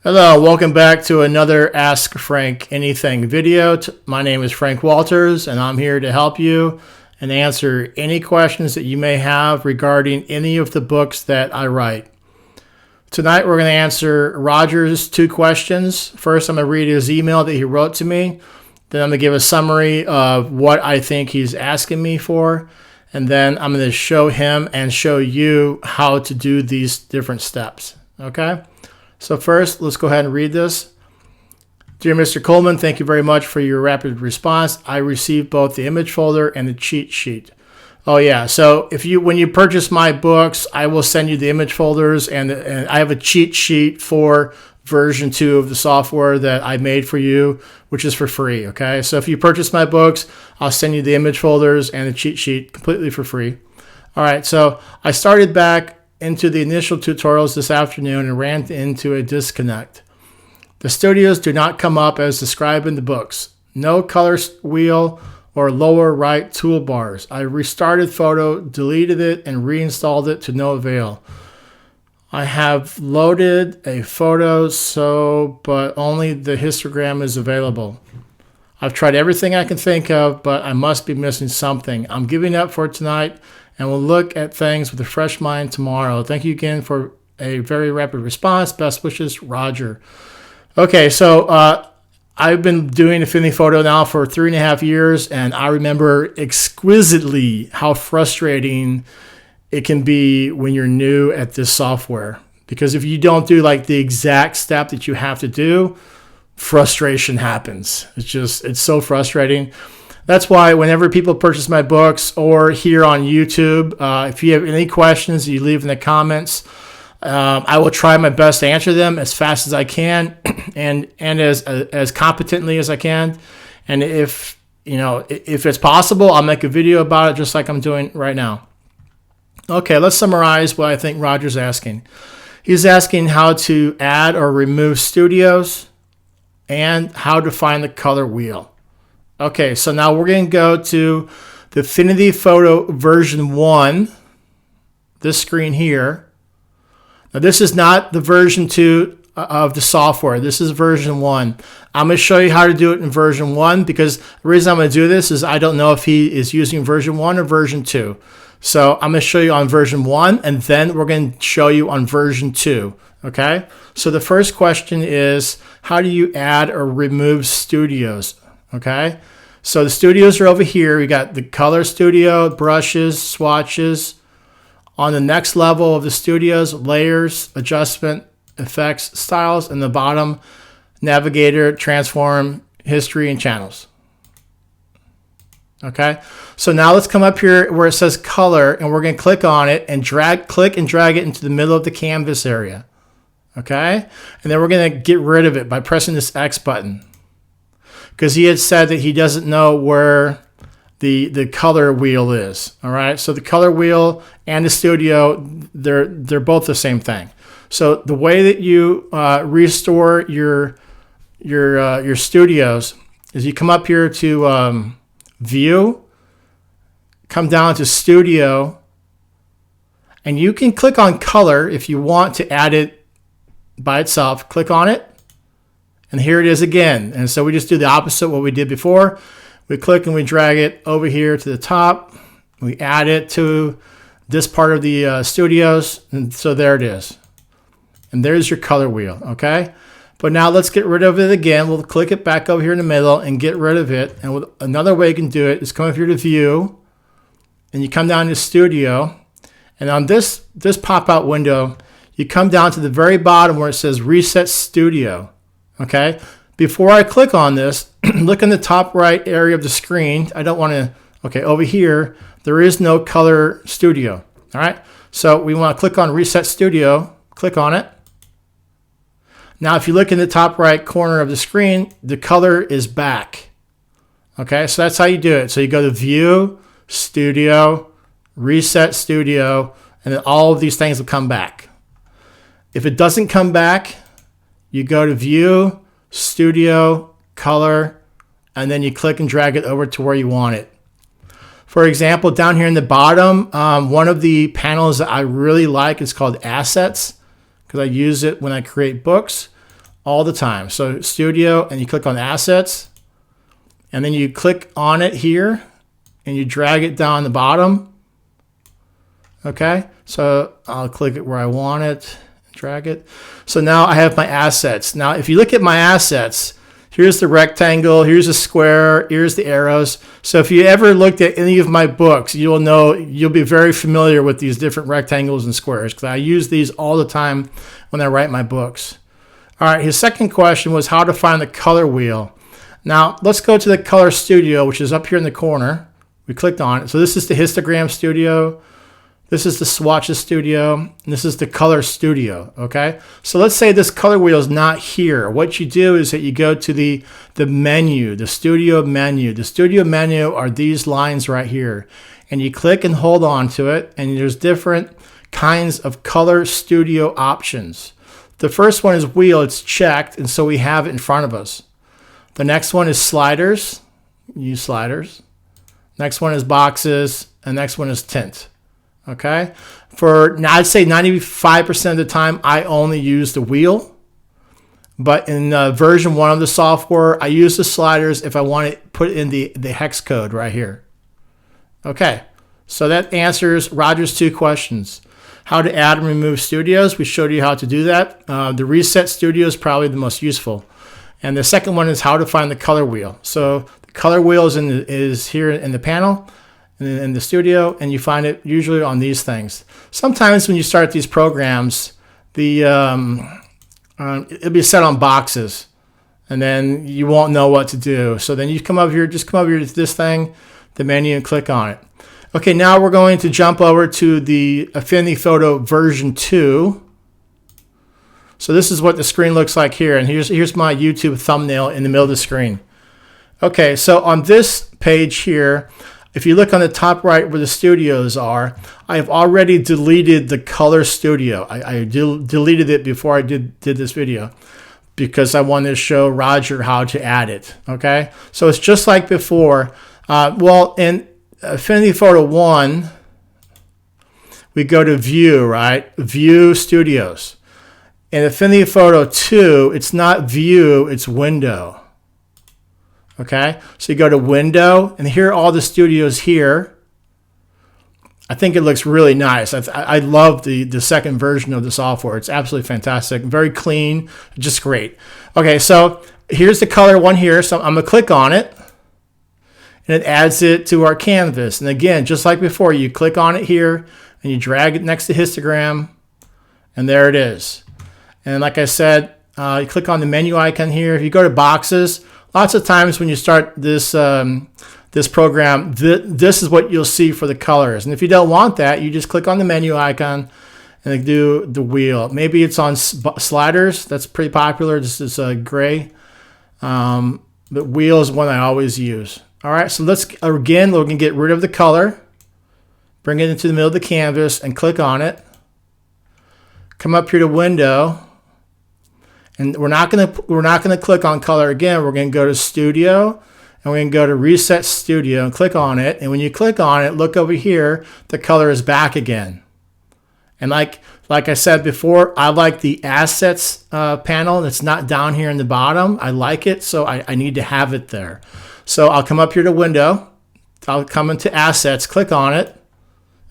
Hello, welcome back to another Ask Frank Anything video. My name is Frank Walters, and I'm here to help you and answer any questions that you may have regarding any of the books that I write. Tonight, we're going to answer Roger's 2 questions. First, I'm going to read his email that he wrote to me. Then I'm going to give a summary of what I think he's asking me for. And then I'm going to show him and show you how to do these different steps. Okay? So first, let's go ahead and read this. Dear Mr. Coleman, thank you very much for your rapid response. I received both the image folder and the cheat sheet. Oh yeah, so when you purchase my books, I will send you the image folders, and I have a cheat sheet for version 2 of the software that I made for you, which is for free. Okay, so if you purchase my books, I'll send you the image folders and the cheat sheet completely for free. All right, so I started back into the initial tutorials this afternoon and ran into a disconnect. The studios do not come up as described in the books. No color wheel or lower right toolbars. I restarted Photo, deleted it, and reinstalled it to no avail. I have loaded a photo, but only the histogram is available. I've tried everything I can think of, but I must be missing something. I'm giving up for tonight, and we'll look at things with a fresh mind tomorrow. Thank you again for a very rapid response. Best wishes, Roger. Okay, so I've been doing Affinity Photo now for 3.5 years, and I remember exquisitely how frustrating it can be when you're new at this software. Because if you don't do like the exact step that you have to do, frustration happens. It's so frustrating. That's why whenever people purchase my books or here on YouTube, if you have any questions, you leave in the comments. I will try my best to answer them as fast as I can and as competently as I can. And if it's possible, I'll make a video about it just like I'm doing right now. Okay, let's summarize what I think Roger's asking. He's asking how to add or remove studios and how to find the color wheel. Okay, so now we're going to go to the Affinity Photo version 1, this screen here. Now this is not the version 2 of the software. This is version 1. I'm going to show you how to do it in version 1 because the reason I'm going to do this is I don't know if he is using version 1 or version 2. So I'm going to show you on version 1 and then we're going to show you on version 2. Okay, so the first question is how do you add or remove studios? Okay, so the studios are over here. We got the color studio, brushes, swatches. On the next level of the studios, layers, adjustment, effects, styles, and the bottom, navigator, transform, history, and channels. Okay, so now let's come up here where it says color, and we're going to click on it and click and drag it into the middle of the canvas area. Okay, and then we're going to get rid of it by pressing this X button. Because he had said that he doesn't know where the color wheel is. All right, so the color wheel and the studio, they're both the same thing. So the way that you restore your studios is you come up here to View, come down to Studio, and you can click on Color if you want to add it by itself. Click on it. And here it is again. And so we just do the opposite of what we did before. We click and we drag it over here to the top. We add it to this part of the studios. And so there it is. And there's your color wheel, okay? But now let's get rid of it again. We'll click it back over here in the middle and get rid of it. And another way you can do it is come up here to View. And you come down to Studio. And on this pop-out window, you come down to the very bottom where it says Reset Studio. Okay, before I click on this, look in the top right area of the screen. I don't want to, okay, over here, there is no color studio. All right, so we want to click on Reset Studio, click on it. Now, if you look in the top right corner of the screen, the color is back. Okay, so that's how you do it. So you go to View, Studio, Reset Studio, and then all of these things will come back. If it doesn't come back, you go to View, Studio, Color, and then you click and drag it over to where you want it. For example, down here in the bottom, one of the panels that I really like is called Assets because I use it when I create books. all the time. So Studio, and you click on Assets, and then you click on it here, and you drag it down the bottom. Okay, so I'll click it where I want it, drag it. So now I have my assets. Now, if you look at my assets, here's the rectangle, here's the square, here's the arrows. So if you ever looked at any of my books, you'll know, you'll be very familiar with these different rectangles and squares, because I use these all the time when I write my books. All right, his second question was how to find the color wheel. Now, let's go to the Color Studio, which is up here in the corner. We clicked on it. So this is the Histogram Studio. This is the Swatches Studio, and this is the Color Studio, okay? So let's say this color wheel is not here. What you do is that you go to the menu, the Studio menu. The Studio menu are these lines right here, and you click and hold on to it, and there's different kinds of Color Studio options. The first one is wheel, it's checked, and so we have it in front of us. The next one is sliders, use sliders. Next one is boxes, and next one is tint. Okay, now I'd say 95% of the time I only use the wheel, but in version 1 of the software I use the sliders if I want to put in the hex code right here. Okay, so that answers Roger's 2 questions. How to add and remove studios, we showed you how to do that. The reset studio is probably the most useful, and the second one is how to find the color wheel. So the color wheel is here in the panel, in the studio, and you find it usually on these things. Sometimes when you start these programs, it'll be set on boxes, and then you won't know what to do. So then you come over here, just come over here to this thing, the menu, and click on it. Okay, now we're going to jump over to the Affinity Photo version 2. So this is what the screen looks like here, and here's my YouTube thumbnail in the middle of the screen. Okay, so on this page here, if you look on the top right where the studios are, I have already deleted the Color Studio. I deleted it before I did this video because I wanted to show Roger how to add it. Okay, so it's just like before. Well, in Affinity Photo 1, we go to View, right? View Studios. In Affinity Photo 2, it's not View, it's Window. Okay, so you go to Window, and here are all the studios here. I think it looks really nice. I love the second version of the software. It's absolutely fantastic, very clean, just great. Okay, so here's the color one here. So I'm gonna click on it, and it adds it to our canvas. And again, just like before, you click on it here, and you drag it next to histogram, and there it is. And like I said, you click on the menu icon here. If you go to boxes, lots of times when you start this this program, this is what you'll see for the colors. And if you don't want that, you just click on the menu icon and do the wheel. Maybe it's on sliders. That's pretty popular. This is gray. But wheel is one I always use. All right, so let's, again, we're going to get rid of the color. Bring it into the middle of the canvas and click on it. Come up here to Window. And we're not gonna click on color again. We're gonna go to Studio, and we're gonna go to Reset Studio and click on it. And when you click on it, look over here, the color is back again. And like I said before, I like the Assets panel that's not down here in the bottom. I like it, so I need to have it there. So I'll come up here to Window. I'll come into Assets, click on it.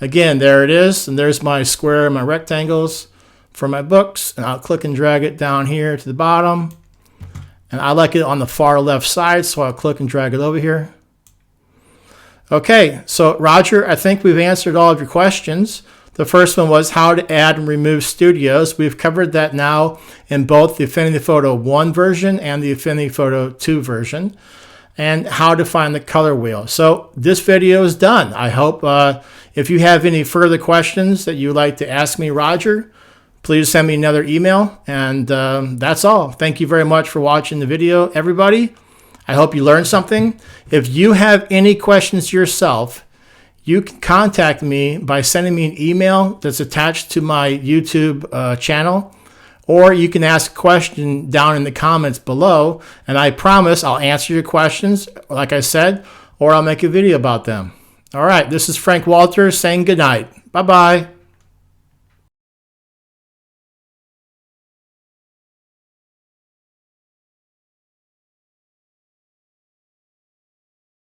Again, there it is, and there's my square and my rectangles for my books, and I'll click and drag it down here to the bottom, and I like it on the far left side, so I'll click and drag it over here. Okay, so Roger, I think we've answered all of your questions. The first one was how to add and remove studios. We've covered that now in both the Affinity Photo 1 version and the Affinity Photo 2 version, and how to find the color wheel. So this video is done. I hope if you have any further questions that you'd like to ask me, Roger, please send me another email, and that's all. Thank you very much for watching the video, everybody. I hope you learned something. If you have any questions yourself, you can contact me by sending me an email that's attached to my YouTube channel, or you can ask a question down in the comments below, and I promise I'll answer your questions, like I said, or I'll make a video about them. All right, this is Frank Walters saying good night. Bye-bye.